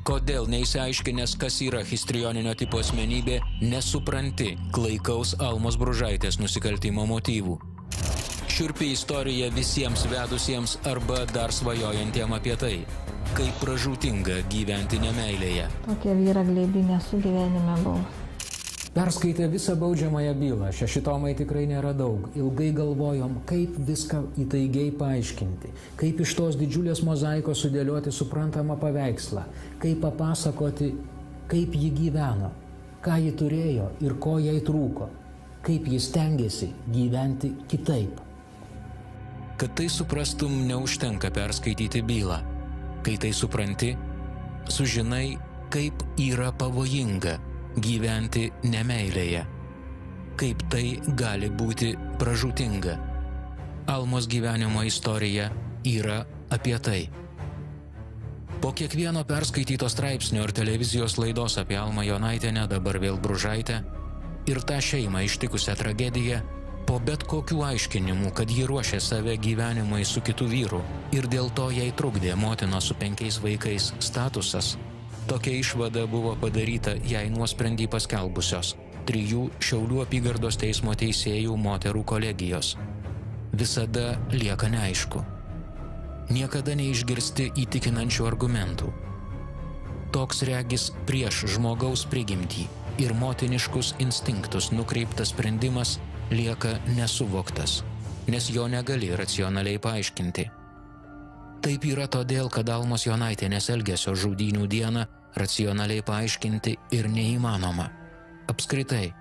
Kodėl neįsiaiškinęs, kas yra histrioninio tipo asmenybė, nesupranti klaikaus Almos Bružaitės nusikaltimo motyvų. Šiurpi istorija visiems vedusiems arba dar svajojantiem apie tai, kaip pražūtinga gyventi nemeilėje. Tokia vyra gleibinė su gyvenime buvo. Perskaitę visą baudžiamąją bylą, 6 tomai tikrai nėra daug. Ilgai galvojom, kaip viską įtaigiai paaiškinti, kaip iš tos didžiulės mozaikos sudėlioti suprantamą paveikslą, kaip papasakoti, kaip ji gyveno, ką ji turėjo ir ko jai trūko, kaip ji stengiasi gyventi kitaip. Kad tai suprastum, neužtenka perskaityti bylą. Kai tai supranti, sužinai, kaip yra pavojinga gyventi nemeilėje, kaip tai gali būti pražūtinga. Almos gyvenimo istorija yra apie tai. Po kiekvieno perskaityto straipsnio ir televizijos laidos apie Almą Jonaitienę, dabar vėl Bružaitę, ir tą šeimą ištikusią tragediją, po bet kokių aiškinimų, kad ji ruošė save gyvenimui su kitu vyru ir dėl to jai trukdė motinos su 5 vaikais statusas, tokia išvada buvo padaryta jai nuosprendį paskelbusios 3 Šiaulių apygardos teismo teisėjų moterų kolegijos. Visada lieka neaišku. Niekada neišgirsti įtikinančių argumentų. Toks regis prieš žmogaus prigimtį ir motiniškus instinktus nukreiptas sprendimas lieka nesuvoktas, nes jo negali racionaliai paaiškinti. Taip yra todėl, kad Almos Jonaitienės elgesio žudynių dieną racionaliai paaiškinti ir neįmanoma. Apskritai,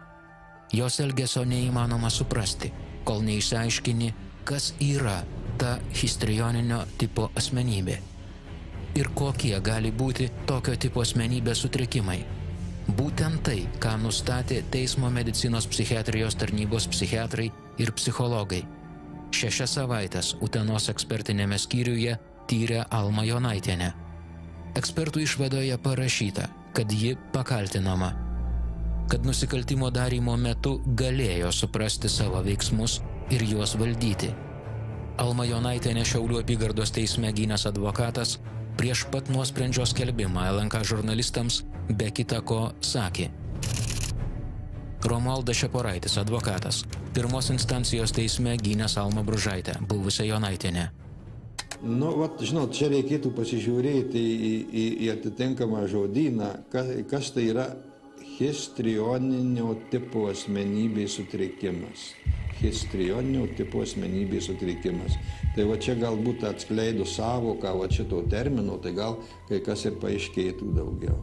jos elgesio neįmanoma suprasti, kol neišsiaiškini, kas yra ta histrioninio tipo asmenybė ir kokie gali būti tokio tipo asmenybės sutrikimai. Būtent tai, ką nustatė Teismo medicinos psichiatrijos tarnybos psichiatrai ir psichologai. 6 savaites Utenos ekspertinėme skyriuje tyrė Almą Jonaitienę. Ekspertų išvadoje parašyta, kad ji pakaltinama, kad nusikaltimo darymo metu galėjo suprasti savo veiksmus ir juos valdyti. Almą Jonaitienę Šiaulių apygardos teisme gynęs advokatas prieš pat nuosprendžio skelbimą LNK žurnalistams be kita ko sakė. Romualdas Šeporaitis, advokatas, pirmos instancijos teisme gynęs Almą Bružaitę, buvusią Jonaitienę. Žinot, čia reikėtų pasižiūrėti į atitinkamą žodyną, kas tai yra histrioninio tipo asmenybės sutrikimas. Histrioninio tipo asmenybės sutrikimas. Tai va čia galbūt atskleidus savoką šito termino, tai gal kai kas ir paaiškėtų daugiau.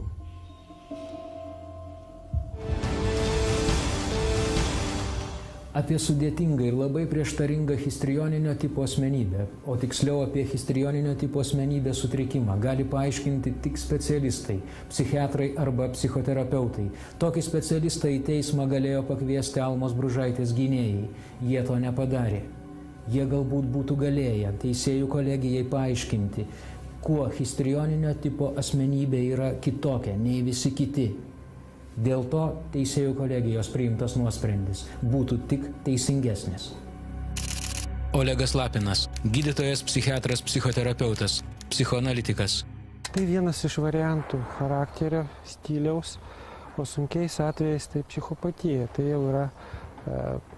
Apie sudėtingą ir labai prieštaringą histrioninio tipo asmenybę, o tiksliau apie histrioninio tipo asmenybės sutrikimą, gali paaiškinti tik specialistai, psichiatrai arba psichoterapeutai. Tokį specialistą į teismą galėjo pakviesti Almos Bružaitės gynėjai. Jie to nepadarė. Jie galbūt būtų galėję teisėjų kolegijai paaiškinti, kuo histrioninio tipo asmenybė yra kitokia nei visi kiti. Dėl to teisėjų kolegijos priimtas nuosprendis būtų tik teisingesnis. Olegas Lapinas, gydytojas, psichiatras, psichoterapeutas, psichoanalitikas. Tai vienas iš variantų charakterio, stiliaus, o sunkiais atvejais tai psichopatija. Tai jau yra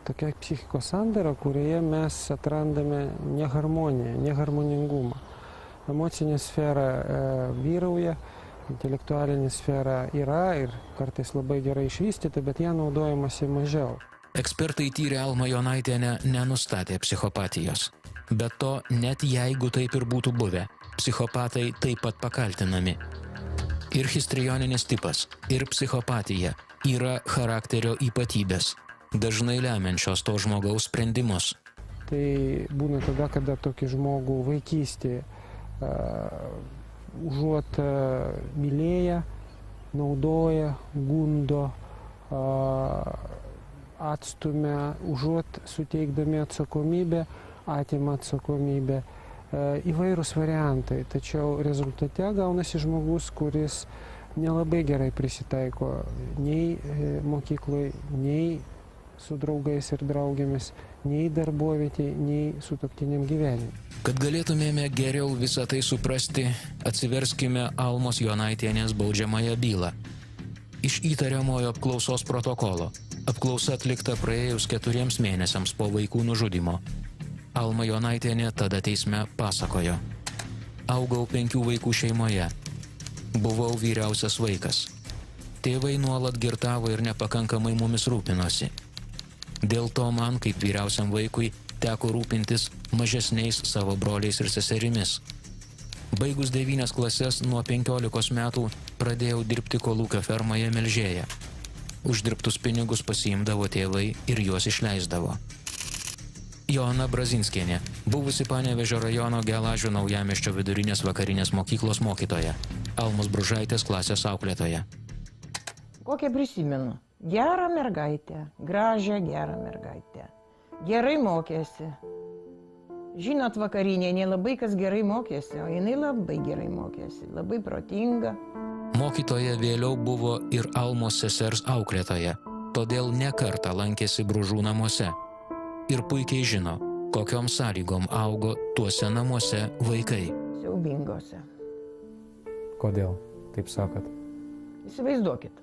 tokia psichikos sandara, kurioje mes atrandame neharmoniją, neharmoningumą. Emocinė sfera vyrauja, intelektualinė sfera yra ir kartais labai gerai išvystyta, bet ją naudojamasi mažiau. Ekspertai tyrė Almą Jonaitienę nenustatė psichopatijos. Bet to, net jeigu taip ir būtų buvę, psichopatai taip pat pakaltinami. Ir histrioninis tipas, ir psichopatija yra charakterio ypatybės, dažnai lemiančios to žmogaus sprendimus. Tai būna tada, kada tokį žmogų vaikystėje užuot mylėję, naudoja, gundo, atstumia, užuot suteikdami atsakomybę, atima atsakomybę. Įvairūs variantai, tačiau rezultate gaunasi žmogus, kuris nelabai gerai prisitaiko nei mokykloje, nei su draugais ir draugėmis, nei darbovietėje, nei sutuoktiniam gyvenime. Kad galėtumėme geriau visą tai suprasti, atsiverskime Almos Jonaitienės baudžiamąją bylą. Iš įtariamojo apklausos protokolo. Apklausa atlikta praėjus 4 mėnesiams po vaikų nužudymo. Alma Jonaitienė tada teisme pasakojo. Augau 5 vaikų šeimoje. Buvau vyriausias vaikas. Tėvai nuolat girtavo ir nepakankamai mumis rūpinosi. Dėl to man, kaip vyriausiam vaikui, teko rūpintis mažesniais savo broliais ir seserimis. Baigus 9 klases nuo 15 metų pradėjau dirbti kolūkio fermoje Melžėje. Uždirbtus pinigus pasiimdavo tėvai ir juos išleisdavo. Joana Brazinskienė, buvusi Panevėžio rajono Gelažių Naujamiesčio vidurinės vakarinės mokyklos mokytoja, Almos Bružaitės klasės auklėtoja. Kokią prisimenu? Gerą mergaitę, gražią gerą mergaitę. Gerai mokėsi. Žinot, vakarinė, nelabai kas gerai mokėsi, o jinai labai gerai mokėsi, labai protinga. Mokytoja vėliau buvo ir Almos sesers auklėtoja, todėl ne kartą lankėsi Bružų namuose. Ir puikiai žino, kokiom sąlygom augo tuose namuose vaikai. Siaubingose. Kodėl, taip sakot? Įsivaizduokit,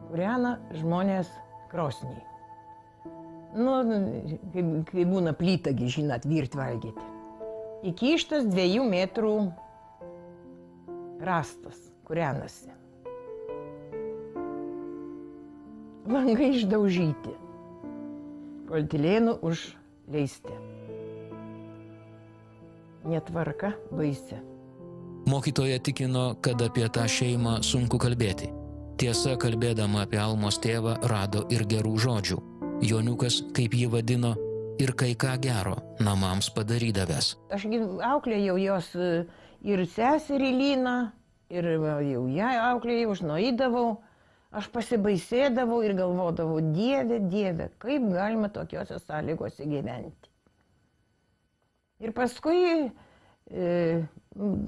kūrena žmonės krosniai. Nu, kai būna plytagi, žinot, virt valgyti. Įkištas 2 metrų rastas, kūrenasi. Langai išdaužyti. Polietilenu užleisti. Netvarka baisi. Mokytoja tikino, kad apie tą šeimą sunku kalbėti. Tiesa, kalbėdama apie Almos tėvą, rado ir gerų žodžių. Joniukas, kaip jį vadino, ir kai ką gero namams padarydavęs. Aš auklėjau jos ir seserį Liną, ir jau ją auklėjau, aš nueidavau. Aš pasibaisėdavau ir galvodavau, Dieve, Dieve, kaip galima tokiuose sąlygose gyventi. Ir paskui,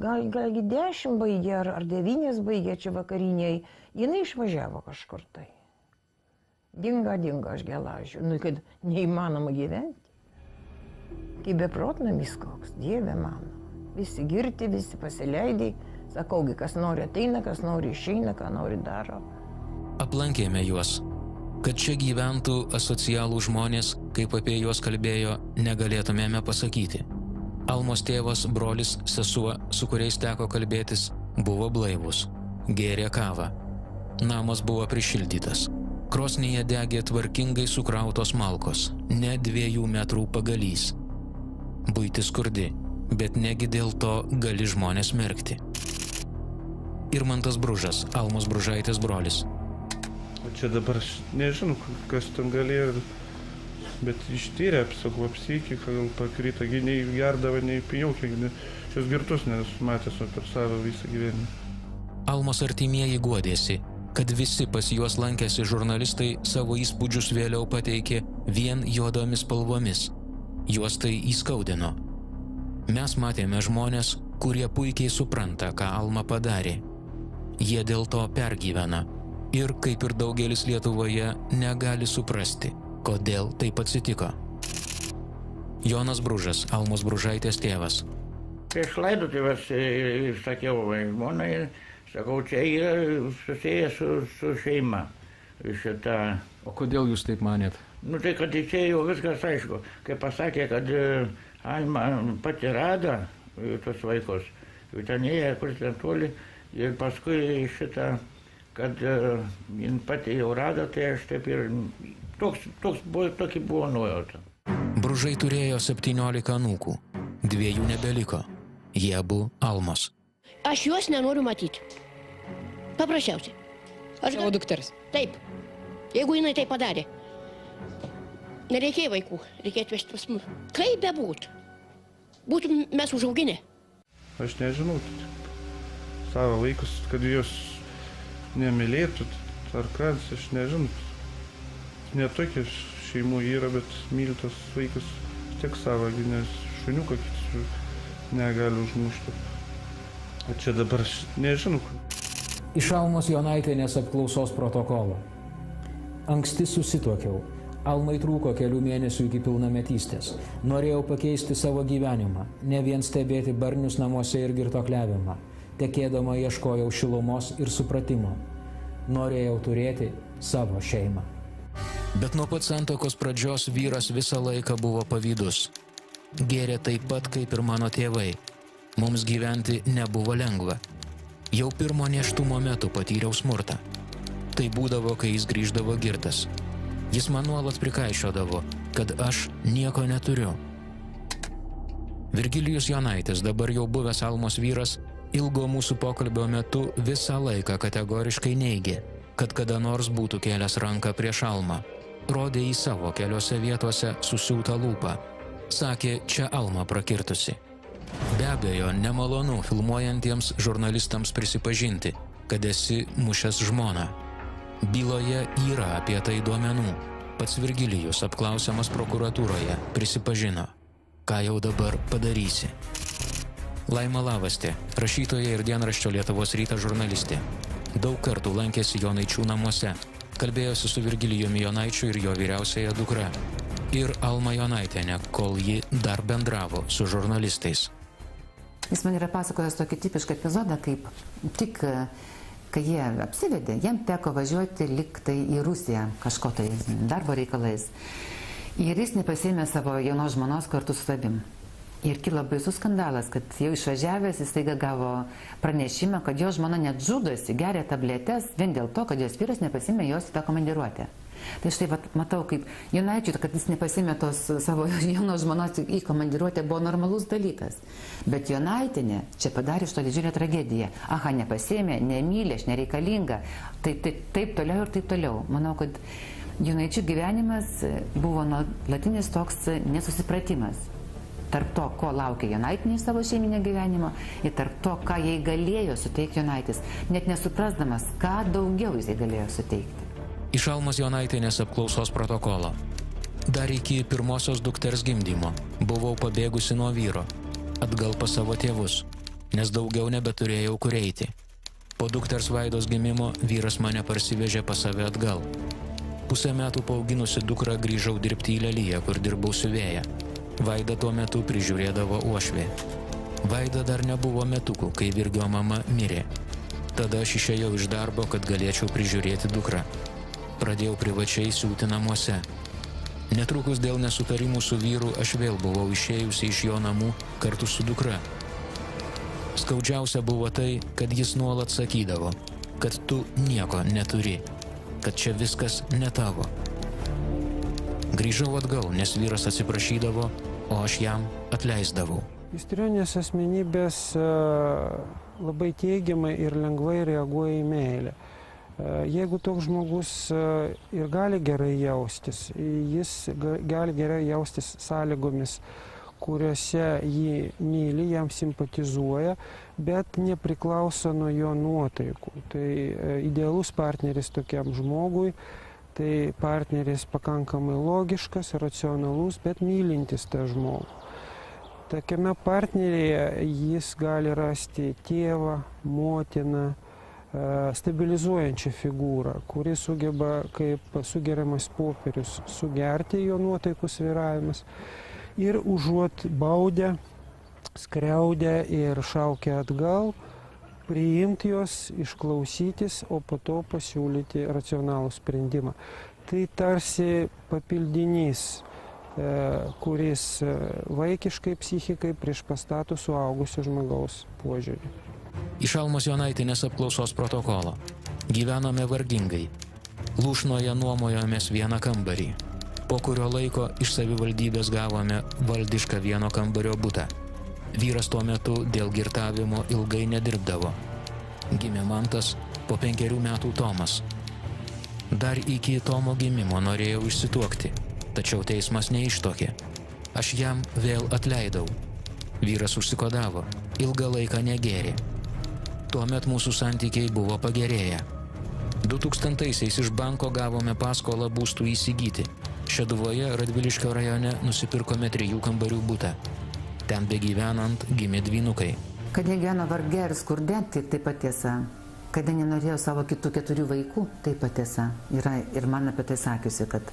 galgi 10 baigė, ar 9 baigė čia vakariniai, jinai išvažiavo kažkur tai. Dinga aš Gelažių, nu, kad neįmanoma gyventi. Kaip beprotnamis koks, Dieve mano. Visi girti, visi pasileidai, sakaugi, kas nori ateina, kas nori išeina, ką nori daro. Aplankėme juos. Kad čia gyventų asocialų žmonės, kaip apie juos kalbėjo, negalėtumėme pasakyti. Almos tėvas, brolis, sesuo, su kuriais teko kalbėtis, buvo blaivus. Gėrė kavą. Namas buvo prišildytas. Krosnyje degė tvarkingai sukrautos malkos, ne 2 metrų pagalys. Buitis skurdi, bet negi dėl to gali žmonės merkti. Irmantas Bružas, Almos Bružaitės brolis. O čia dabar nežinau, kas ten galėjo, bet ištyrė apsaugo psichiką, gal pakrito, nei gerdavo, nei pijokė, šios girtus nesumatęs per savo visą gyvenimą. Almos artimieji guodėsi, kad visi pas juos lankėsi žurnalistai savo įspūdžius vėliau pateikė vien juodomis spalvomis. Juos tai įskaudino. Mes matėme žmonės, kurie puikiai supranta, ką Alma padarė. Jie dėl to pergyvena. Ir, kaip ir daugelis Lietuvoje, negali suprasti, kodėl taip atsitiko. Jonas Bružas, Almos Bružaitės tėvas. Prieš laidotuvės sakiau žmonai, sakau, čia yra susijęs su šeima. Šita. O kodėl jūs taip manėt? Nu tai, kad čia jau viskas aišku. Kai pasakė, kad Alma pati rado tos vaikus, jau ten ėjo, kur ten toli, ir paskui šitą, kad jin pati jau rado, tai aš taip ir tokį buvo nuojauta. Bružai turėjo 17 anūkų, 2 nebeliko. Jie abu Almos. Aš juos nenoriu matyti. Paprasčiausiai. Savo dukters? Taip. Jeigu jinai tai padarė. Nereikėjo vaikų, reikėjo atvežti pas mus. Kaip bebūtų? Būtum mes užauginę. Aš nežinau, savo vaikus, kad juos nemylėtų, ar kas, aš nežinau. Ne tokie šeimų yra, bet myli tos vaikus tiek savo, nes šuniuką negali užmušti. O čia dabar aš nežinau. Iš Almos Jonaitienės apklausos protokolo. Anksti susituokiau. Almai trūko kelių mėnesių iki pilnametystės. Norėjau pakeisti savo gyvenimą, ne vien stebėti barnius namuose ir girtuokliavimą. Tekėdama ieškojau šilumos ir supratimo. Norėjau turėti savo šeimą. Bet nuo pat santuokos pradžios vyras visą laiką buvo pavydus. Gėrė taip pat kaip ir mano tėvai. Mums gyventi nebuvo lengva. Jau pirmo nėštumo metu patyriau smurtą. Tai būdavo, kai jis grįždavo girtas. Jis man nuolat prikaišiodavo, kad aš nieko neturiu. Virgilijus Jonaitis, dabar jau buvęs Almos vyras, ilgo mūsų pokalbio metu visą laiką kategoriškai neigė, kad kada nors būtų kėlęs ranką prieš Almą. Rodė į savo keliose vietose susiūtą lūpą. Sakė, čia Alma prakirtusi. Be abejo, nemalonu filmuojantiems žurnalistams prisipažinti, kad esi mušęs žmoną. Byloje yra apie tai duomenų. Pats Virgilijus, apklausiamas prokuratūroje, prisipažino. Ką jau dabar padarysi? Laima Lavastė, rašytoja ir dienraščio Lietuvos rytas žurnalistė. Daug kartų lankėsi Jonaičių namuose. Kalbėjosi su Virgilijumi Jonaičiu ir jo vyriausiaja dukra. Ir Alma Jonaitienė, kol ji dar bendravo su žurnalistais. Jis man yra pasakojęs tokį tipišką epizodą, kaip tik kai jie apsivedė, jiem teko važiuoti liktai į Rusiją kažko tai darbo reikalais. Ir jis nepasėmė savo jaunos žmonos kartu su savim. Ir kilo baisus skandalas, kad jau išvažiavęs jis staiga gavo pranešimą, kad jo žmona net žudosi, geria tabletes vien dėl to, kad jos vyras nepasėmė jos į tą komandiruotę. Tai štai matau, kaip Jonaičiui, kad jis nepasėmė tos savo jaunos žmonos į komandiruotę, buvo normalus dalykas. Bet Jonaitienė čia padarė iš to didžiulę tragediją. Aha, nepasėmė, nemylė, aš nereikalinga. Taip toliau ir taip toliau. Manau, kad Jonaičių gyvenimas buvo nuolatinis toks nesusipratimas. Tarp to, ko laukia Jonaitienė iš savo šeiminio gyvenimo, ir tarp to, ką jai galėjo suteikti Jonaitis, net nesuprasdamas, ką daugiau jis galėjo suteikti. Iš Almos Jonaitienės apklausos protokolo. Dar iki pirmosios dukters gimdymo buvau pabėgusi nuo vyro, atgal pas savo tėvus, nes daugiau nebeturėjau kur eiti. Po dukters Vaidos gimimo vyras mane parsivežė pas save atgal. Pusę metų paauginusi dukrą grįžau dirbti į Leliją, kur dirbau siuvėja. Vaida tuo metu prižiūrėdavo uošvė. Vaida dar nebuvo metukų, kai Virgio mama mirė. Tada aš išėjau iš darbo, kad galėčiau prižiūrėti dukrą. Pradėjau privačiai siūti namuose. Netrukus dėl nesutarimų su vyru aš vėl buvau išėjusi iš jo namų kartu su dukra. Skaudžiausia buvo tai, kad jis nuolat sakydavo, kad tu nieko neturi, kad čia viskas ne tavo. Grįžau atgal, nes vyras atsiprašydavo, o aš jam atleisdavau. Histrioninės asmenybės labai teigiamai ir lengvai reaguoja į meilę. Jeigu toks žmogus ir gali gerai jaustis, jis gali gerai jaustis sąlygomis, kuriuose jį myli, jam simpatizuoja, bet nepriklauso nuo jo nuotaikų. Tai idealus partneris tokiam žmogui, tai partneris pakankamai logiškas, racionalus, bet mylintis tą žmogų. Tokiame partnerėje jis gali rasti tėvą, motiną, stabilizuojančią figūrą, kuri sugeba kaip sugeriamas popierius sugerti jo nuotaikų svyravimas ir užuot baudę, skriaudę ir šaukę atgal, priimti jos, išklausytis, o po to pasiūlyti racionalų sprendimą. Tai tarsi papildinys, kuris vaikiškai psichikai priešpastato suaugusio žmogaus požiūrį. Iš Almos Jonaitienės apklausos protokolo. Gyvenome vargingai. Lūšnoje nuomojomės vieną kambarį. Po kurio laiko iš savivaldybės gavome valdišką vieno kambario butą. Vyras tuo metu dėl girtavimo ilgai nedirbdavo. Gimė Mantas, po 5 metų Tomas. Dar iki Tomo gimimo norėjau išsituokti, tačiau teismas neištuokė. Aš jam vėl atleidau. Vyras užsikodavo, ilgą laiką negėrė. Tuomet mūsų santykiai buvo pagerėję. 2000-aisiais iš banko gavome paskolą būstų įsigyti. Šeduvoje, Radviliškio rajone, nusipirkome 3 kambarių butą. Ten begyvenant gimė dvynukai. Kad negyveno varge ir skurde, tai taip pat tiesa. Kada nenorėjo savo kitų 4 vaikų, taip pat tiesa. Yra ir man apie tai sakiusi, kad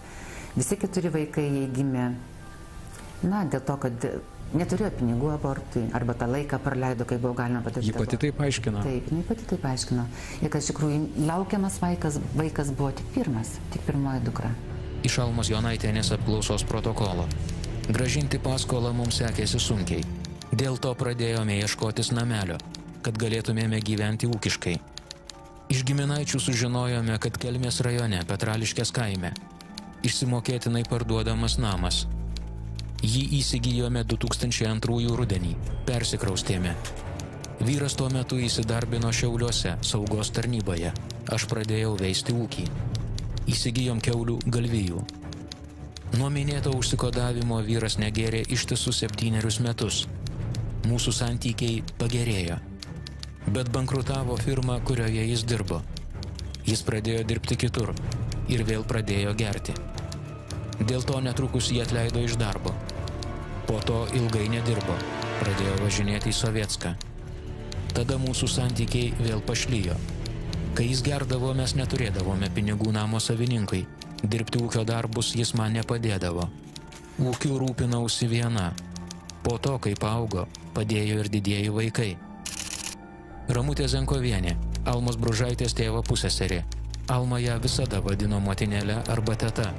Visi 4 vaikai jai gimė, dėl to, kad neturėjo pinigų abortui, arba tą laiką praleido, kai buvo galima padaryti. Ji pati taip aiškino. Taip, jinai pati taip aiškino. Ir kad iš tikrųjų laukiamas vaikas buvo tik pirmoji dukra. Iš Almos Jonaitienės apklausos protokolo. Grąžinti paskolą mums sekėsi sunkiai. Dėl to pradėjome ieškotis namelio, kad galėtumėme gyventi ūkiškai. Iš giminaičių sužinojome, kad Kelmės rajone Petrališkės kaime išsimokėtinai parduodamas namas. Jį įsigijome 2002 rudenį, persikraustėme. Vyras tuo metu įsidarbino Šiauliuose saugos tarnyboje. Aš pradėjau veisti ūkį. Įsigijom kiaulių galvijų. Nuo minėto užsikodavimo vyras negėrė ištisus 7 metus. Mūsų santykiai pagerėjo. Bet bankrutavo firma, kurioje jis dirbo. Jis pradėjo dirbti kitur ir vėl pradėjo gerti. Dėl to netrukus jį atleido iš darbo. Po to ilgai nedirbo, pradėjo važinėti į Sovietską. Tada mūsų santykiai vėl pašlijo. Kai jis gerdavo, mes neturėdavome pinigų namo savininkui. Dirbti ūkio darbus jis man nepadėdavo. Ūkiu rūpinausi viena. Po to, kai paaugo, padėjo ir didieji vaikai. Ramutė Zenkovienė, Almos Bružaitės tėvo pusseserė. Alma ją visada vadino motinėlė arba teta.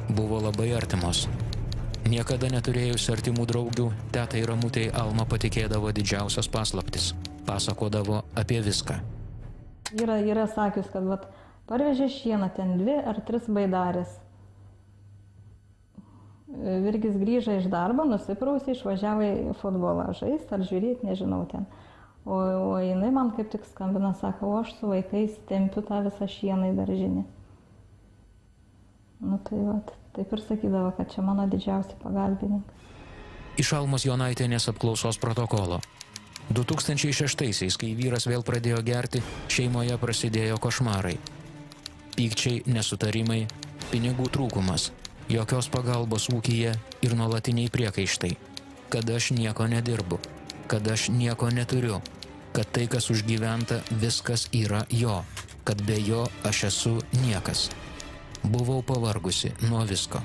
Buvo labai artimos. Niekada neturėjusi artimų draugių, tetai Ramutei Alma patikėdavo didžiausias paslaptis. Pasakodavo apie viską. Yra sakius, kad parvežė šieną ten 2 ar 3 baidarės. Virgis grįžo iš darbo, nusiprausė, išvažiavo į futbolą žaisti ar žiūrėti, nežinau ten. O jinai man kaip tik skambina, sako, o aš su vaikais tempiu tą visą šieną į daržinį. Taip ir sakydavo, kad čia mano didžiausi pagalbininkas. Iš Almos Jonaitienės apklausos protokolo. 2006-aisiais, kai vyras vėl pradėjo gerti, šeimoje prasidėjo košmarai. Pykčiai, nesutarimai, pinigų trūkumas, jokios pagalbos ūkyje ir nuolatiniai priekaištai. Kad aš nieko nedirbu, kad aš nieko neturiu, kad tai, kas užgyventa, viskas yra jo, kad be jo aš esu niekas. Buvau pavargusi nuo visko.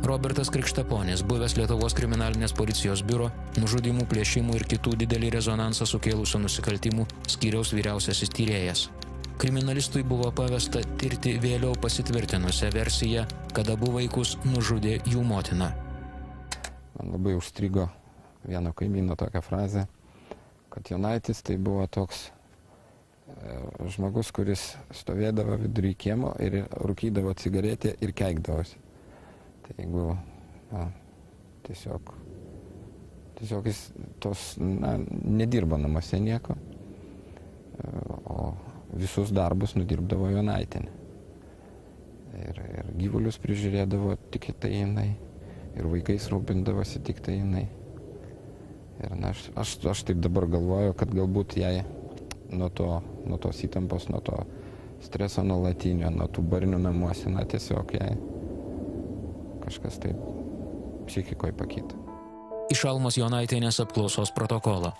Robertas Krikštaponis, buvęs Lietuvos kriminalinės policijos biuro, nužudimų, plėšimų ir kitų didelį rezonansą sukėlusių nusikaltimų skyriaus vyriausiasis tyrėjas. Kriminalistui buvo pavesta tirti vėliau pasitvirtinusią versiją, kad abu vaikus nužudė jų motina. Man labai užstrigo vieno kaimyno tokia frazė, kad Jonaitis tai buvo toks žmogus, kuris stovėdavo vidury kiemo ir rūkydavo cigaretę ir keikdavosi. Tai jeigu tiesiog jis nedirbo namuose nieko, o visus darbus nudirbdavo Jonaitienė. Ir gyvulius prižiūrėdavo tik tai jinai, ir vaikais rūpindavosi tik tai jinai. Ir aš taip dabar galvoju, kad galbūt jai nuo tos įtampos, nuo to streso nuolatinio, nuo tų barnių namuose, tiesiog jai kažkas taip psichikoje pakito. Iš Almos Jonaitienės apklausos protokolo.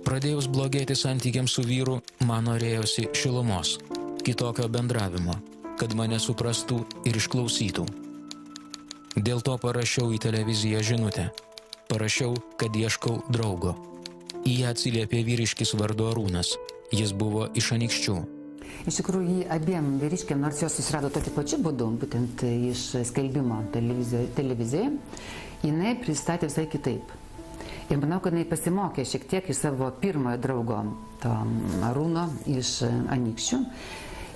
Pradėjus blogėti santykiams su vyru, man norėjosi šilumos, kitokio bendravimo, kad mane suprastų ir išklausytų. Dėl to parašiau į televiziją žinutę. Parašiau, kad ieškau draugo. Į ją atsiliepė vyriškis vardu Arūnas. Jis buvo iš Anykščių. Iš tikrųjų, abiem vyriškiam, nors jos susirado tokiu pačiu būdu, būtent iš skelbimo televizijoje, jinai pristatė visai kitaip. Ir manau, kad jinai pasimokė šiek tiek iš savo pirmojo draugo, to Arūno iš Anykščių,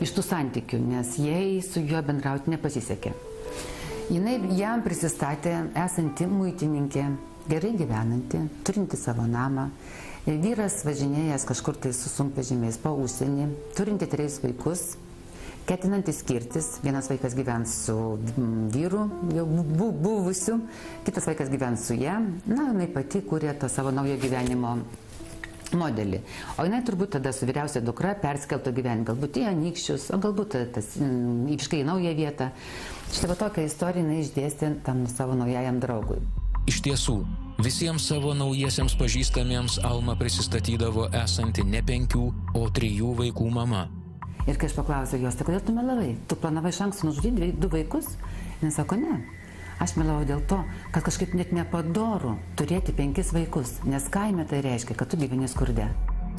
iš tų santykių, nes jai su juo bendrauti nepasisekė. Jinai jam prisistatė esanti muitininkė, gerai gyvenanti, turinti savo namą. Vyras važinėjęs kažkur tai su sunkvežimiais po užsienį, turinti 3 vaikus, ketinantis skirtis. Vienas vaikas gyvens su vyru, jau buvusiu, kitas vaikas gyvens su ją. Jinai pati kūrė tą savo naujo gyvenimo modelį. O jinai turbūt tada su vyriausia dukra perskeltų gyvenimą, galbūt į Anykščius, o galbūt į visiškai naują vietą. Štai tokią istoriją jinai išdėstė tam savo naujajam draugui. Iš tiesų, visiems savo naujiesiems pažįstamiems Alma prisistatydavo esanti ne 5, o 3 vaikų mama. Ir kai aš paklausiau jos, tai kodėl tu melavai? Tu planavai iš anksto nužudyti 2 vaikus? Jis sako, ne. Aš melavau dėl to, kad kažkaip net nepadoru turėti 5 vaikus, nes kaime tai reiškia, kad tu gyveni skurde.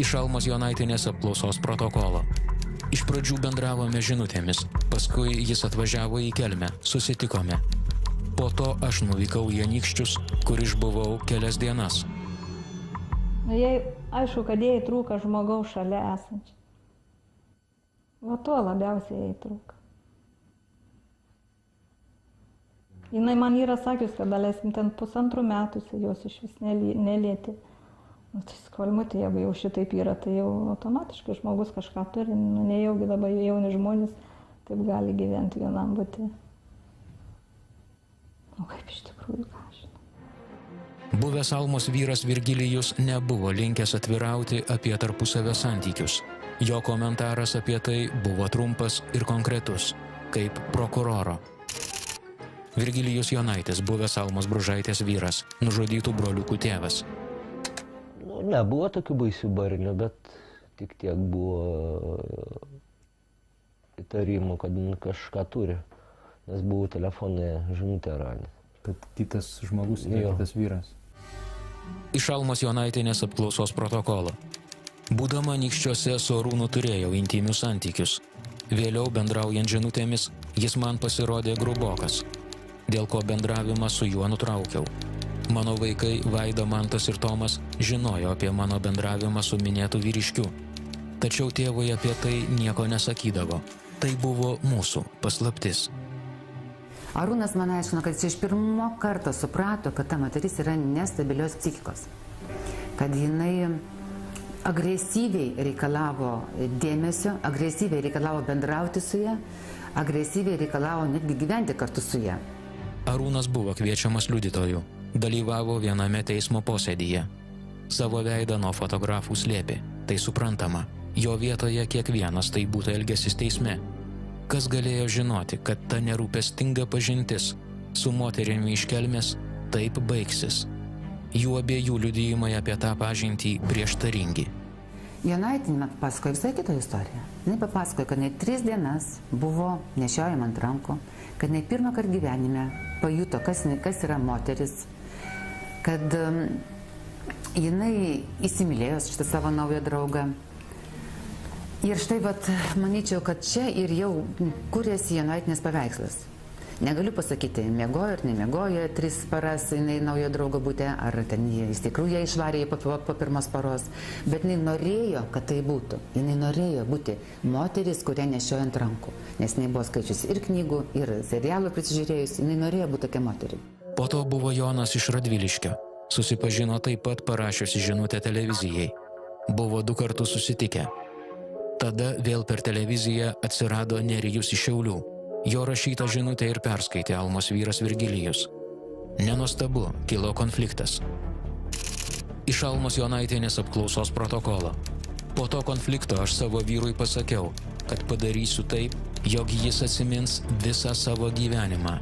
Iš Almos Jonaitienės apklausos protokolo. Iš pradžių bendravome žinutėmis, paskui jis atvažiavo į Kelmę, susitikome. Po to aš nuvykau į Anykščius, kur išbuvau kelias dienas. Aišku, kad jai trūka žmogaus šalia esančio. Va to labiausiai jai trūka. Jinai man yra sakius, kad daleiskim ten 1,5 metų, jos iš vis nelieti. Tai skolmutė, jeigu jau šitaip yra, tai jau automatiškai žmogus kažką turi, nejaugi dabar jauni žmonės taip gali gyventi vienam būti. O kaip iš tikrųjų, ką aš žinau. Buvęs Almos vyras Virgilijus nebuvo linkęs atvirauti apie tarpusavio santykius. Jo komentaras apie tai buvo trumpas ir konkretus, kaip prokuroro. Virgilijus Jonaitis, buvęs Almos Bružaitės vyras, nužudytų broliukų tėvas. Nebuvo tokių baisių barnių, bet tik tiek buvo įtarimų, kad kažką turi, nes buvau telefonė žinutę radęs. Kad kitas žmogus yra kitas vyras. Iš Almos Jonaitienės apklausos protokolo. Būdama Anykščiuose su Arūnu turėjau intymius santykius. Vėliau bendraujant žinutėmis, jis man pasirodė grubokas, dėl ko bendravimą su juo nutraukiau. Mano vaikai Vaida, Mantas ir Tomas žinojo apie mano bendravimą su minėtu vyriškiu. Tačiau tėvai apie tai nieko nesakydavo. Tai buvo mūsų paslaptis. Arūnas man aiškino, kad jis iš pirmo karto suprato, kad ta moteris yra nestabilios psichikos. Kad jinai agresyviai reikalavo dėmesio, agresyviai reikalavo bendrauti su ja, agresyviai reikalavo netgi gyventi kartu su ja. Arūnas buvo kviečiamas liudytojų, dalyvavo viename teismo posėdyje. Savo veidą nuo fotografų slėpė, tai suprantama. Jo vietoje kiekvienas tai būtų elgesys teisme. Kas galėjo žinoti, kad ta nerūpestinga pažintis su moterimi iš Kelmės taip baigsis. Jų abiejų liudijimai apie tą pažintį prieštaringi. Jonaitienė pasakojo visai kitą istoriją. Jis papasakojo, kad jinai 3 dienas buvo nešiojama ant rankų, kad jinai pirmą kartą gyvenime pajuto, kas yra moteris, kad jinai įsimylėjo šitą savo naują draugą. Ir štai, manyčiau, kad čia ir jau kūrėsi Jonaitienės paveikslas. Negaliu pasakyti, miegojo ar nemiegojo 3 paras jinai naujo draugo bute, ar ten iš tikrųjų ją išvarė po pirmos paros, bet jinai norėjo, kad tai būtų. Jinai norėjo būti moteris, kurią nešiojo ant rankų, nes jinai buvo skaičiusi ir knygų, ir serialų prisižiūrėjus, jinai norėjo būti tokia moterį. Po to buvo Jonas iš Radviliškio. Susipažino taip pat parašiusi žinutę televizijai. Buvo 2 kartus susitikę. Tada vėl per televiziją atsirado Nerijus iš Šiaulių. Jo rašytą žinutę ir perskaitė Almos vyras Virgilijus. Nenuostabu, kilo konfliktas. Iš Almos Jonaitienės apklausos protokolo. Po to konflikto aš savo vyrui pasakiau, kad padarysiu taip, jog jis atsimins visą savo gyvenimą.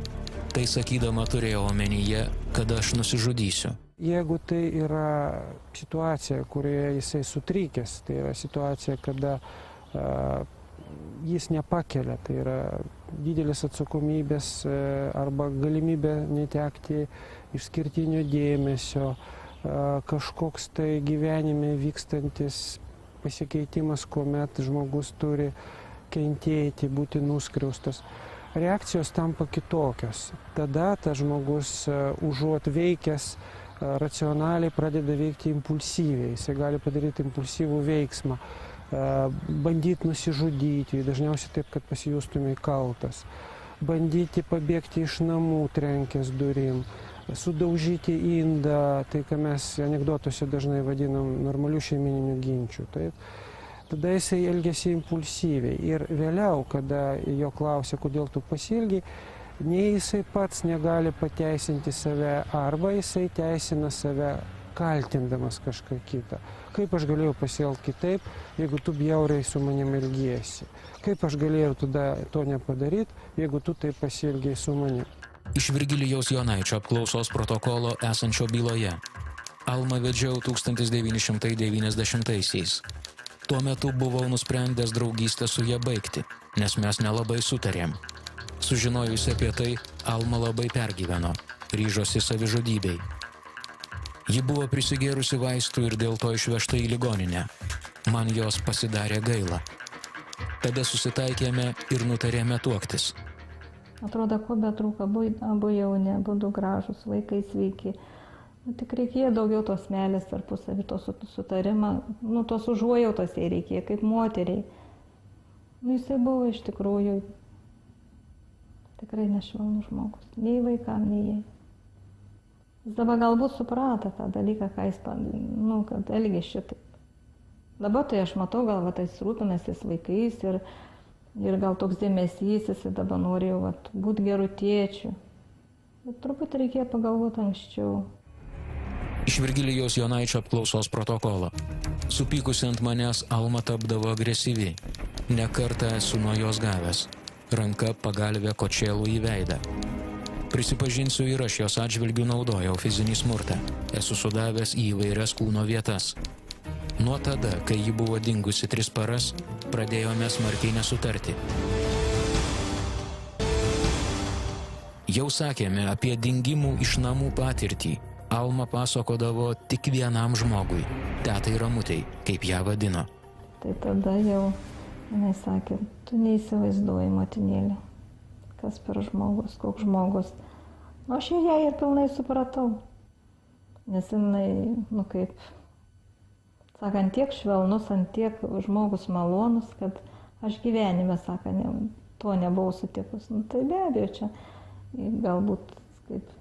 Tai sakydama turėjau omenyje, kad aš nusižudysiu. Jeigu tai yra situacija, kurioje jisai sutrykęs, tai yra situacija, kada jis nepakelia, tai yra didelis atsakomybės arba galimybė netekti išskirtinio dėmesio, kažkoks tai gyvenime vykstantis pasikeitimas, kuomet žmogus turi kentėti, būti nuskriaustas. Reakcijos tampa kitokios. Tada tas žmogus užuot veikęs racionaliai pradeda veikti impulsyviai. Jisai gali padaryti impulsyvų veiksmą, bandyti nusižudyti, dažniausiai taip, kad pasijustumai kaltas, bandyti pabėgti iš namų, trenkęs durim, sudaužyti indą, tai ką mes anekdotuose dažnai vadinam normalių šeimininių ginčių. Taip. Tada jisai elgiasi impulsyviai ir vėliau, kada jo klausia, kodėl tu pasielgiai, nei jisai pats negali pateisinti save, arba jisai teisina save kaltindamas kažką kitą. Kaip aš galėjau pasielgti kitaip, jeigu tu bjauriai su manim elgiesi? Kaip aš galėjau tada to nepadaryti, jeigu tu taip pasielgiai su manim? Iš Virgilijaus Jonaičio apklausos protokolo esančio byloje. Almą vedžiau 1990-aisiais. Tuo metu buvau nusprendęs draugystę su ja baigti, nes mes nelabai sutarėm. Sužinojusi apie tai, Alma labai pergyveno, ryžosi savižudybei. Ji buvo prisigėrusi vaistų ir dėl to išvežta į ligoninę. Man jos pasidarė gaila. Tada susitaikėme ir nutarėme tuoktis. Atrodo, ko betrūka, abu jauni, abu gražus, vaikai sveiki. Tik reikėjo daugiau tos meilės tarpusavį, to sutarimą, tos užuojautos jai reikėjo, kaip moteriai. Jisai buvo iš tikrųjų tikrai nešvelnus žmogus, nei vaikam, nei jai. Jis dabar galbūt suprato tą dalyką, ką jis, kad elgė šitaip. Dabar tai aš matau, gal jis rūpinasi vaikais ir gal toks dėmesys, jis dabar norėjo būti gerų tėčių. Bet truputį reikėjo pagalvoti anksčiau. Iš Virgilijaus Jonaičio apklausos protokolo. Supykusi ant manęs, Alma tapdavo agresyvi. Ne kartą esu nuo jos gavęs. Ranka pagalvė kočėlų į veidą. Prisipažinsiu, ir aš jos atžvilgių naudojau fizinį smurtą. Esu sudavęs į įvairias kūno vietas. Nuo tada, kai ji buvo dingusi 3 paras, pradėjome smarkiai nesutarti. Jau sakėme apie dingimų iš namų patirtį. Alma pasakodavo tik vienam žmogui, tetai Ramutei, kaip ją vadino. Tai tada jau jinai sakė, tu neįsivaizduoji, motinėlė, kas per žmogus, koks žmogus. Aš ją ir pilnai supratau, nes jinai, kaip, sakant, tiek švelnus, ant tiek žmogus malonus, kad aš gyvenime, sakant, to nebuvau sutikus. Tai be abejo, čia galbūt kaip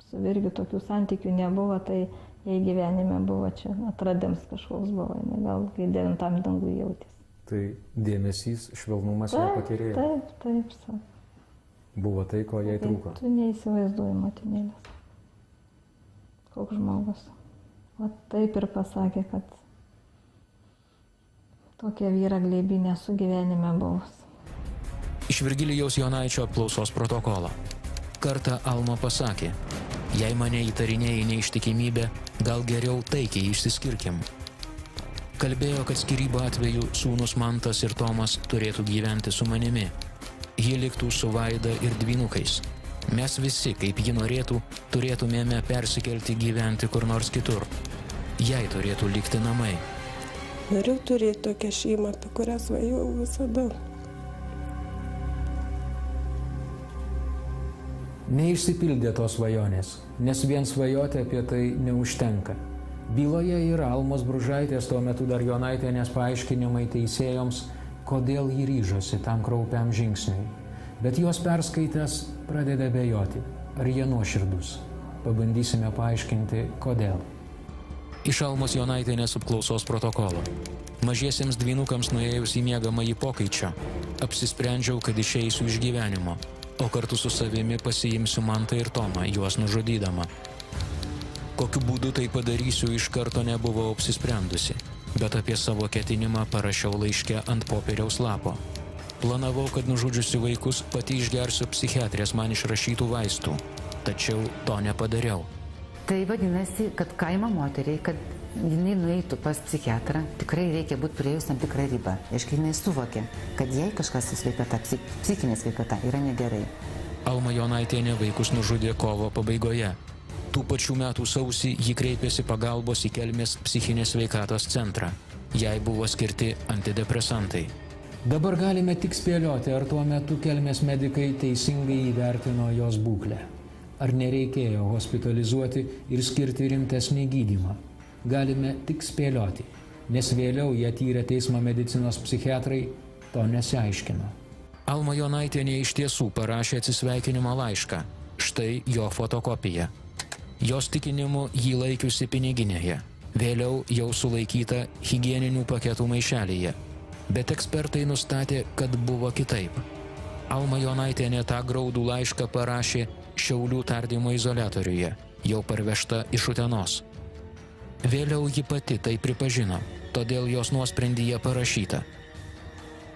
su Virgiu tokių santykių nebuvo, tai jei gyvenime buvo čia atradimas kažkoks buvo, gal kai 9 dangų jautės. Tai dėmesys, švelnumas ją pakėrėjo. Taip. Buvo tai, ko jai trūko. Tu neįsivaizduoji, motinėlės. Koks žmogus. O taip ir pasakė, kad tokia vyra glėbį nesu gyvenime buvus. Iš Virgilijaus Jonaičio apklausos protokolo. Kartą Alma pasakė, jei mane įtarinėjai neištikimybę, gal geriau taikiai išsiskirkim. Kalbėjo, kad skyrybų atveju sūnus Mantas ir Tomas turėtų gyventi su manimi. Ji liktų su Vaida ir dvynukais. Mes visi, kaip ji norėtų, turėtumėme persikelti gyventi kur nors kitur. Jai turėtų likti namai. Noriu turėti tokią šeimą, apie kurią svajojau visada. Neišsipildė tos svajonės, nes vien svajoti apie tai neužtenka. Byloje yra Almos Bružaitės, tuo metu dar Jonaitienės paaiškinimai teisėjoms, kodėl ji ryžosi tam kraupiam žingsniui. Bet juos perskaitęs pradeda abejoti, ar jie nuoširdus. Pabandysime paaiškinti, kodėl. Iš Almos Jonaitienės apklausos protokolo. Mažiesiems dvynukams nuėjus į miegamąjį Pokaičio, apsisprendžiau, kad išeisiu iš gyvenimo, o kartu su savimi pasiimsiu Mantą ir Tomą, juos nužudydama. Kokiu būdu tai padarysiu, iš karto nebuvau apsisprendusi, bet apie savo ketinimą parašiau laiške ant popieriaus lapo. Planavau, kad nužudžiusi vaikus pati išgersiu psichiatrės man išrašytų vaistų, tačiau to nepadariau. Tai vadinasi, kad kaimo moteriai, kad jinai nueitų pas psichiatrą, tikrai reikia būti priėjus tam tikrą ribą. Aiškiai, jinai suvokė, kad jai kažkas su sveikata, psichinė sveikata yra negerai. Alma Jonaitienė vaikus nužudė kovo pabaigoje. Tų pačių metų sausį ji kreipėsi pagalbos į Kelmės psichinės sveikatos centrą. Jai buvo skirti antidepresantai. Dabar galime tik spėlioti, ar tuo metu Kelmės medikai teisingai įvertino jos būklę. Ar nereikėjo hospitalizuoti ir skirti rimtesnį gydymą. Galime tik spėlioti, nes vėliau ją tyrę teismo medicinos psichiatrai to nesiaiškino. Alma Jonaitienė iš tiesų parašė atsisveikinimo laišką. Štai jo fotokopija. Jos tikinimu jį laikiusi piniginėje. Vėliau jau sulaikyta higieninių paketų maišelyje. Bet ekspertai nustatė, kad buvo kitaip. Alma Jonaitienė tą graudų laišką parašė Šiaulių tardymo izoliatoriuje, jau parvežta iš Utenos. Vėliau ji pati tai pripažino, todėl jos nuosprendyje parašyta.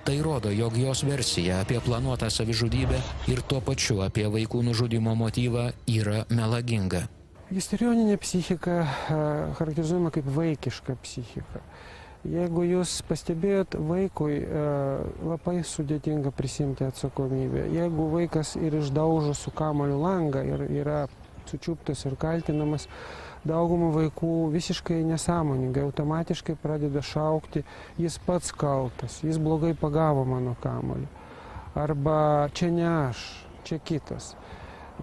Tai rodo, jog jos versija apie planuotą savižudybę ir tuo pačiu apie vaikų nužudymo motyvą yra melaginga. Histrioninė psichika charakterizuojama kaip vaikiška psichika. Jeigu jūs pastebėjot, vaikui labai sudėtinga prisimti atsakomybę. Jeigu vaikas ir išdaužo su kamuoliu langą ir yra sučiuptas ir kaltinamas, daugumą vaikų visiškai nesąmoningai, automatiškai pradeda šaukti, jis pats kaltas, jis blogai pagavo mano kamuolį. Arba čia ne aš, čia kitas.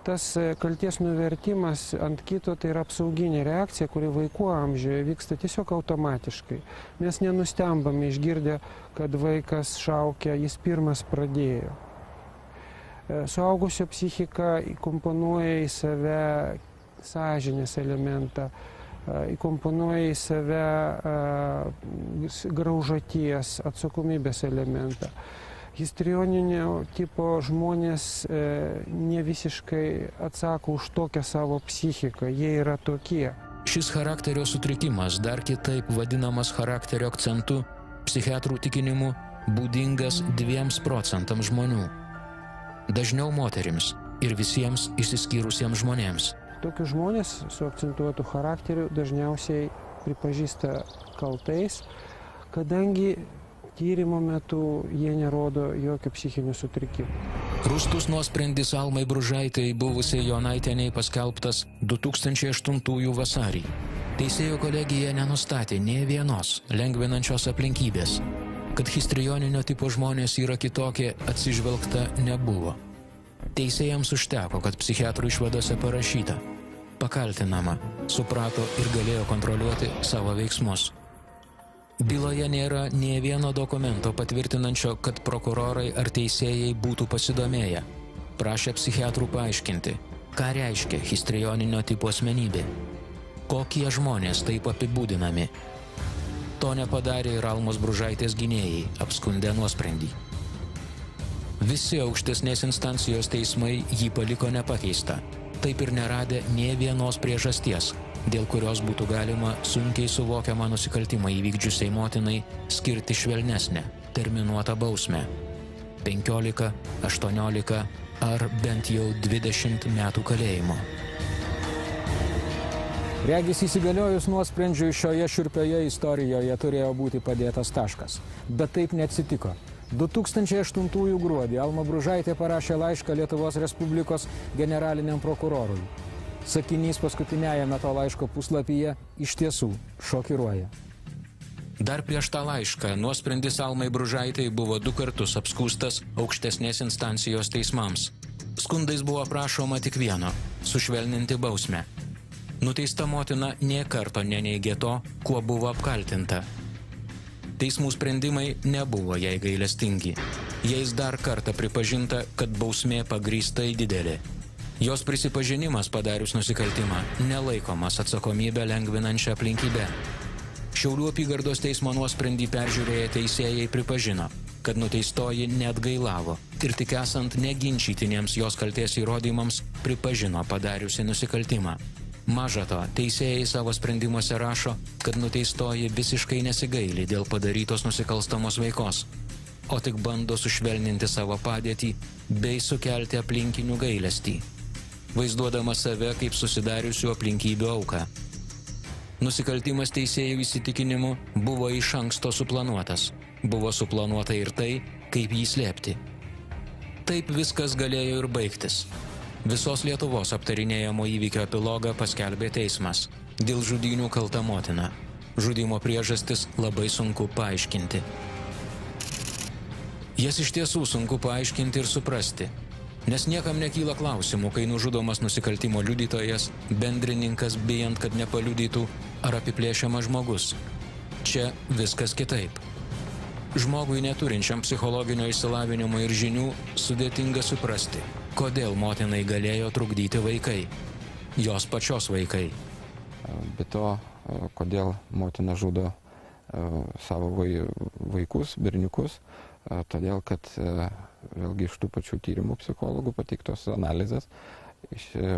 Tas kalties nuvertimas ant kito tai yra apsauginė reakcija, kuri vaikų amžiuje vyksta tiesiog automatiškai. Mes nenustembame išgirdę, kad vaikas šaukia, jis pirmas pradėjo. Suaugusio psichika įkomponuoja į save sąžinės elementą, įkomponuoja į save graužaties, atsakomybės elementą. Histrioninio tipo žmonės ne visiškai atsako už tokią savo psichiką, jie yra tokie. Šis charakterio sutrikimas, dar kitaip vadinamas charakterio akcentu, psichiatrų tikinimu būdingas 2% žmonių. Dažniau moterims ir visiems išsiskyrusiems žmonėms. Tokius žmonės su akcentuotu charakteriu dažniausiai pripažįsta kaltais, kadangi tyrimo metu jie nerodo jokio psichinių sutrikimų. Rūstus nuosprendis Almai Bružaitei buvusiai Jonaitienei paskelbtas 2008 vasarį. Teisėjų kolegija nenustatė nė vienos lengvinančios aplinkybės. Kad histrioninio tipo žmonės yra kitokie, atsižvelgta nebuvo. Teisėjams užteko, kad psichiatrų išvadose parašyta: pakaltinama, suprato ir galėjo kontroliuoti savo veiksmus. Byloje nėra nė vieno dokumento patvirtinančio, kad prokurorai ar teisėjai būtų pasidomėję. Prašė psichiatrų paaiškinti, ką reiškia histrioninio tipo asmenybė. Kokie žmonės taip apibūdinami. To nepadarė ir Almos Bružaitės gynėjai, apskundę nuosprendį. Visi aukštesnės instancijos teismai jį paliko nepakeistą. Taip ir neradė nė vienos priežasties, dėl kurios būtų galima sunkiai suvokiamą nusikaltimą įvykdžiusiai motinai skirti švelnesnę, terminuotą bausmę – 15, 18 ar bent jau 20 metų kalėjimo. Regis įsigaliojus nuosprendžiui šioje šiurpioje istorijoje turėjo būti padėtas taškas. Bet taip neatsitiko. 2008 gruodį Alma Bružaitė parašė laišką Lietuvos Respublikos generaliniam prokurorui. Sakinys paskutiniajame to laiško puslapyje iš tiesų šokiruoja. Dar prieš tą laišką nuosprendis Almai Bružaitei buvo 2 kartus apskųstas aukštesnės instancijos teismams. Skundais buvo prašoma tik vieno – sušvelninti bausmę. Nuteista motina nė karto neneigė to, kuo buvo apkaltinta. Teismų sprendimai nebuvo jai gailestingi. Jais dar kartą pripažinta, kad bausmė pagrįstai didelė. Jos prisipažinimas padarius nusikaltimą nelaikomas atsakomybę lengvinančią aplinkybę. Šiaulių apygardos teismo nuosprendį peržiūrėję teisėjai pripažino, kad nuteistoji neatgailavo ir tik esant neginčytiniems jos kaltės įrodymams pripažino padariusi nusikaltimą. Maža to, teisėjai savo sprendimuose rašo, kad nuteistoji visiškai nesigaili dėl padarytos nusikalstamos veikos, o tik bando sušvelninti savo padėtį bei sukelti aplinkinių gailestį, vaizduodama save kaip susidariusių aplinkybių auką. Nusikaltimas teisėjų įsitikinimu buvo iš anksto suplanuotas. Buvo suplanuota ir tai, kaip jį slėpti. Taip viskas galėjo ir baigtis. Visos Lietuvos aptarinėjamo įvykio epilogą paskelbė teismas. Dėl žudynių kalta motina. Žudymo priežastis labai sunku paaiškinti. Jas iš tiesų sunku paaiškinti ir suprasti. Nes niekam nekyla klausimų, kai nužudomas nusikaltimo liudytojas, bendrininkas bijant, kad nepaliudytų, ar apiplėšiamas žmogus. Čia viskas kitaip. Žmogui neturinčiam psichologinio išsilavinimo ir žinių sudėtinga suprasti, kodėl motinai galėjo trukdyti vaikai, jos pačios vaikai. Be to, kodėl motina žudo savo vaikus, berniukus, todėl kad vėlgi iš tų pačių tyrimų psichologų pateiktos analizės,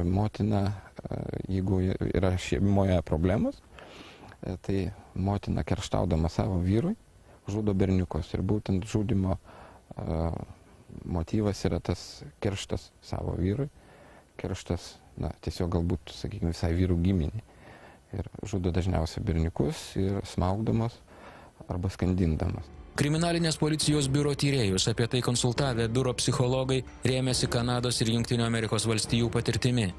motina, jeigu yra šeimoje problemos, tai motina kerštaudama savo vyrui žudo berniukus ir būtent žudimo motyvas yra tas kerštas savo vyrui, kerštas, tiesiog galbūt, sakykime, visai vyrų giminį. Ir žudo dažniausiai berniukus ir smaugdamas arba skandindamas. Kriminalinės policijos biuro tyrėjus apie tai konsultavę biuro psichologai rėmėsi Kanados ir Jungtinių Amerikos valstijų patirtimi.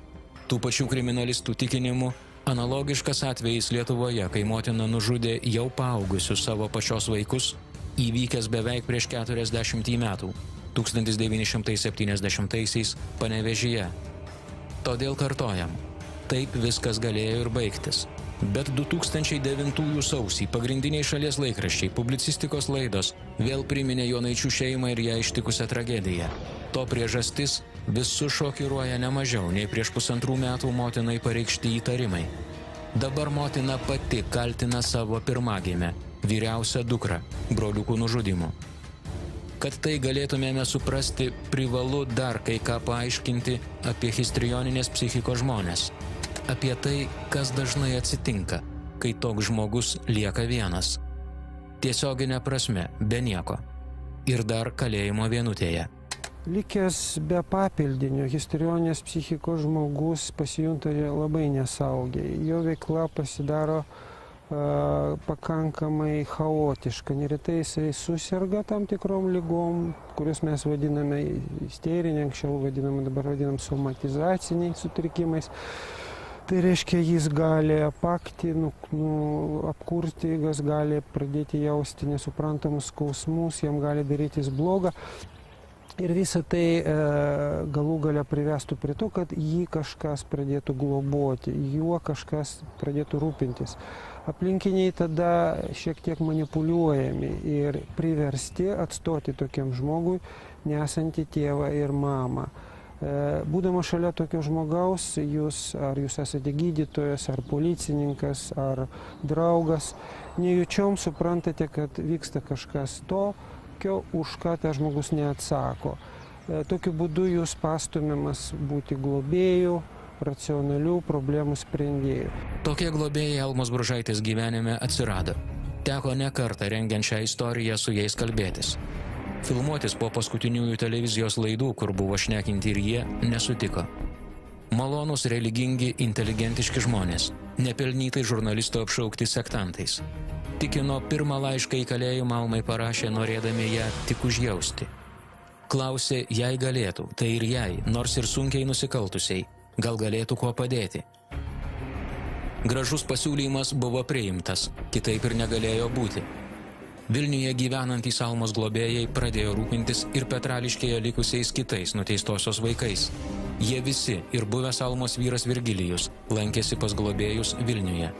Tų pačių kriminalistų tikinimu, analogiškas atvejis Lietuvoje, kai motina nužudė jau paaugusius savo pačios vaikus, įvykęs beveik prieš 40 metų, 1970-aisiais Panevėžyje. Todėl kartojam, taip viskas galėjo ir baigtis. Bet 2009 sausį pagrindiniai šalies laikraščiai, publicistikos laidos vėl priminė Jonaičių šeimą ir ją ištikusią tragediją. To priežastis visus šokiruoja ne mažiau nei prieš 1,5 metų motinai pareikšti įtarimai. Dabar motina pati kaltina savo pirmagimę, vyriausią dukrą, broliukų nužudymu. Kad tai galėtumėme suprasti, privalu dar kai ką paaiškinti apie histrioninės psichikos žmonės. Apie tai, kas dažnai atsitinka, kai toks žmogus lieka vienas. Tiesioginė prasme, be nieko. Ir dar kalėjimo vienutėje. Likęs be papildinio, histrioninės psichikos žmogus pasijunta labai nesaugiai. Jo veikla pasidaro pakankamai chaotiška. Neretai jisai susirga tam tikrom lygom, kurias mes vadiname isterinė, anksčiau vadiname, dabar vadinam somatizaciniais sutrikimais. Tai reiškia, jis gali apakti, apkurti, jis gali pradėti jausti nesuprantamus skausmus, jam gali darytis blogą. Ir visa tai galų gale privestų prie to, kad jį kažkas pradėtų globoti, juo kažkas pradėtų rūpintis. Aplinkiniai tada šiek tiek manipuliuojami ir priversti atstoti tokiam žmogui nesantį tėvą ir mamą. Būdama šalia tokio žmogaus, jūs esate gydytojas, ar policininkas, ar draugas, nejučiom suprantate, kad vyksta kažkas tokio, už ką tas žmogus neatsako. Tokiu būdu jūs pastumiamas būti globėjų, racionalių problemų sprendėjų. Tokie globėjai Almos Bružaitės gyvenime atsirado. Teko ne kartą rengiant šią istoriją su jais kalbėtis. Filmuotis po paskutiniųjų televizijos laidų, kur buvo šnekinti ir jie, nesutiko. Malonūs, religingi, inteligentiški žmonės, nepelnytai žurnalisto apšaukti sektantais. Tikino, pirmą laišką į kalėjimą Almai parašė, norėdami ją tik užjausti. Klausė, jei galėtų, tai ir jai, nors ir sunkiai nusikaltusiai, gal galėtų kuo padėti. Gražus pasiūlymas buvo priimtas, kitaip ir negalėjo būti. Vilniuje gyvenantys Almos globėjai pradėjo rūpintis ir Petrališkėje likusiais kitais nuteistosios vaikais. Jie visi, ir buvęs Almos vyras Virgilijus, lankėsi pas globėjus Vilniuje.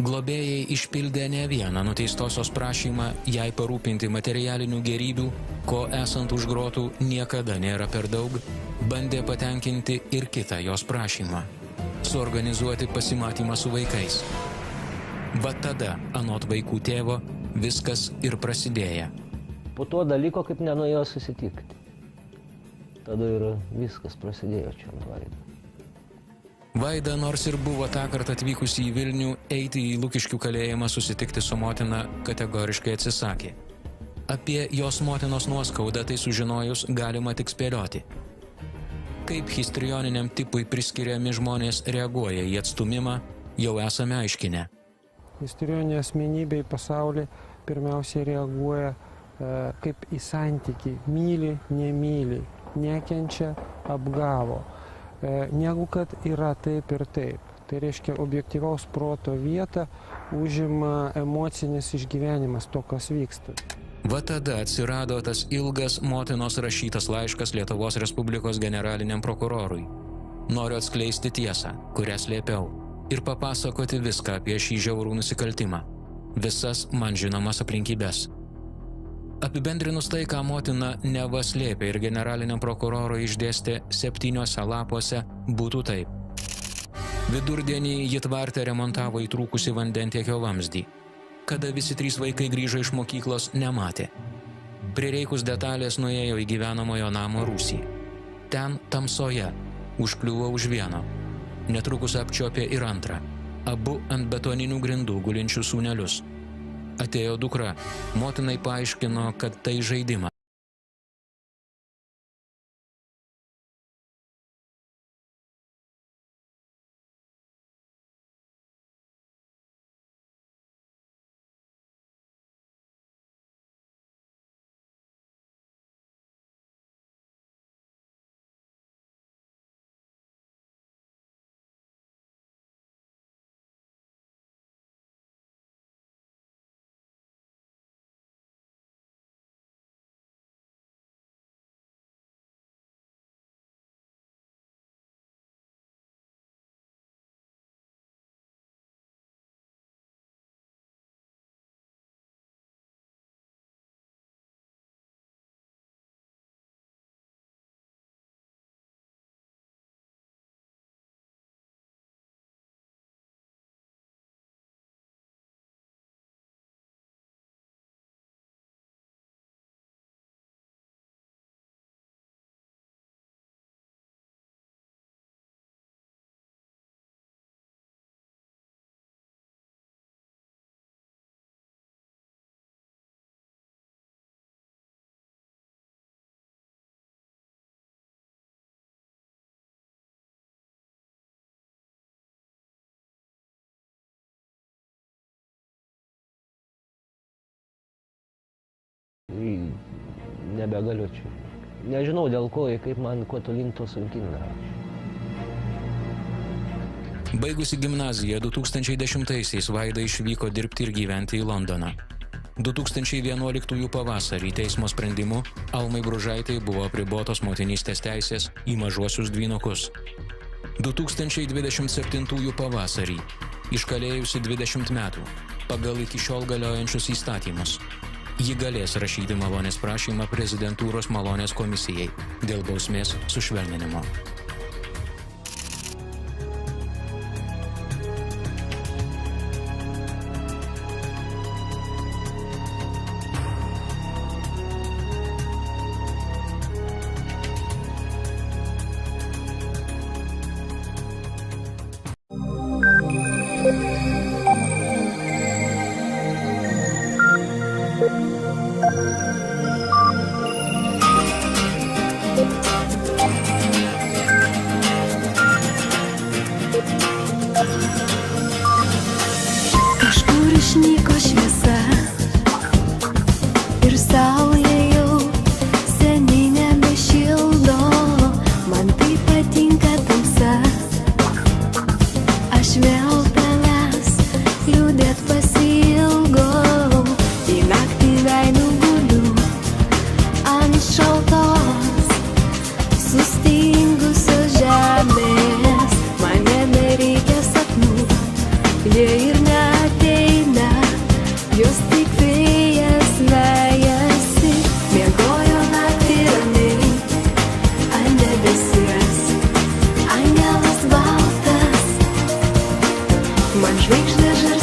Globėjai išpildė ne vieną nuteistosios prašymą jai parūpinti materialinių gėrybių, ko esant už grotų niekada nėra per daug, bandė patenkinti ir kitą jos prašymą – suorganizuoti pasimatymą su vaikais. Va tada, anot vaikų tėvo, viskas ir prasidėjo. Po to dalyko, kaip nenuėjo susitikti. Tada ir viskas prasidėjo čia ant Vaida. Vaida, nors ir buvo tą kartą atvykusi į Vilnių, eiti į Lukiškių kalėjimą susitikti su motina kategoriškai atsisakė. Apie jos motinos nuoskaudą tai sužinojus galima tik spėlioti. Kaip histrioniniam tipui priskiriami žmonės reaguoja į atstūmimą, jau esame aiškinę. Histrioninė asmenybė į pasaulį pirmiausiai reaguoja kaip į santykį. Myli, nemyli, nekenčia, apgavo. Negu kad yra taip ir taip. Tai reiškia, objektyvaus proto vietą užima emocinis išgyvenimas to, kas vyksta. Va tada atsirado tas ilgas motinos rašytas laiškas Lietuvos Respublikos generaliniam prokurorui. Noriu atskleisti tiesą, kurią slėpiau, ir papasakoti viską apie šį žiaurų nusikaltimą. Visas man žinomas aplinkybės. Apibendrinus tai, ką motina neva slėpė ir generaliniam prokurorui išdėstė 7 lapuose, būtų taip. Vidurdienį ji tvarte remontavo įtrūkusį vandentiekio vamzdį. Kada visi 3 vaikai grįžo iš mokyklos, nematė. Prireikus detalės nuėjo į gyvenamojo namo rūsį. Ten tamsoje užkliuvo už vieno. Netrukus apčiopė ir antrą. Abu ant betoninių grindų gulinčių sūnelius. Atėjo dukra, motinai paaiškino, kad tai žaidimas. nebegaliu čia. Nežinau dėl ko, kaip man kuo tolyn to sunkyn daro. Baigusi gimnaziją 2010-aisiais Vaida išvyko dirbti ir gyventi į Londoną. 2011 pavasarį teismo sprendimu Almai Bružaitei buvo apribotos motinystės teisės į mažuosius dvynukus. 2027 pavasarį, iškalėjusi 20 metų, pagal iki šiol galiojančius įstatymus, ji galės rašyti malonės prašymą prezidentūros malonės komisijai dėl bausmės sušvelninimo. Kažkur išnyko šviesa ir saulė jau seniai nebešildo, man tai patinka tamsa, aš vėl tavęs liūdėt pasiilgau, į naktį veidų guliu ant šaltos sustingusios žemės, man nebereikia sapnų, jie ir neateina, jos tik vėjas vejasi, miegojo naktį ramiai ant debesies, angelas baltas, man žvaigždė žalia.